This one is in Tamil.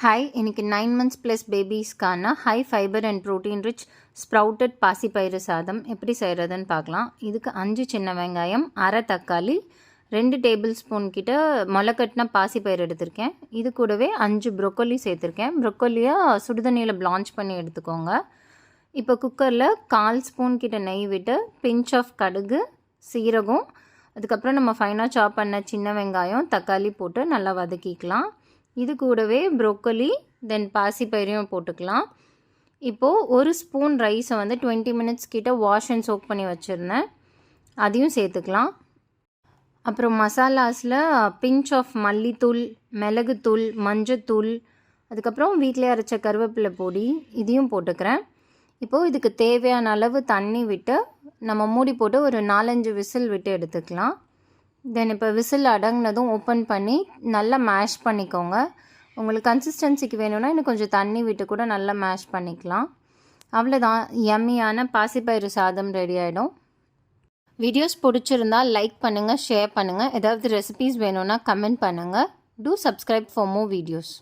ஹாய், இன்னைக்கு 9 months ப்ளஸ் பேபிஸ்க்கான high fibre and protein rich sprouted பாசிப்பயிறு சாதம் எப்படி செய்கிறதுன்னு பார்க்கலாம். இதுக்கு 5 சின்ன வெங்காயம், அரை தக்காளி, 2 டேபிள் ஸ்பூன் கிட்ட முளைக்கட்டின பாசிப்பயிறு எடுத்திருக்கேன். இது கூடவே 5 ப்ரொக்கோலி சேர்த்துருக்கேன். ப்ரொக்கோலியை சுடுதண்ணியில் பிளான்ச் பண்ணி எடுத்துக்கோங்க. இப்போ குக்கரில் 1/4 ஸ்பூன் கிட்ட நெய் விட்டு பிஞ்ச் ஆஃப் கடுகு, சீரகம், அதுக்கப்புறம் நம்ம ஃபைனாக சாப் பண்ண சின்ன வெங்காயம், தக்காளி போட்டு நல்லா வதக்கிக்கலாம். இது கூடவே ப்ரோக்கோலி தென் பாசிப்பயிரையும் போட்டுக்கலாம். இப்போது 1 ஸ்பூன் ரைஸை 20 minutes கிட்ட வாஷ் அண்ட் சோக் பண்ணி வச்சுருந்தேன், அதையும் சேர்த்துக்கலாம். அப்புறம் மசாலாஸில் பிஞ்ச் ஆஃப் மல்லித்தூள், மிளகுத்தூள், மஞ்சத்தூள், அதுக்கப்புறம் வீட்டிலே அரைச்ச கருவேப்பிலை பொடி, இதையும் போட்டுக்கிறேன். இப்போது இதுக்கு தேவையான அளவு தண்ணி விட்டு நம்ம மூடி போட்டு ஒரு 4-5 விசில் விட்டு எடுத்துக்கலாம். தென் இப்போ விசில் அடங்கினதும் ஓப்பன் பண்ணி நல்லா மேஷ் பண்ணிக்கோங்க. உங்களுக்கு கன்சிஸ்டன்சிக்கு வேணும்னா இன்னும் கொஞ்சம் தண்ணி விட்டு கூட நல்லா மேஷ் பண்ணிக்கலாம். அவ்வளோதான், யம்மியான பாசிப்பயிறு சாதம் ரெடி ஆகிடும். வீடியோஸ் பிடிச்சிருந்தால் லைக் பண்ணுங்கள், ஷேர் பண்ணுங்கள். ஏதாவது ரெசிபீஸ் வேணும்னா கமெண்ட் பண்ணுங்கள். Two subscribe for more videos.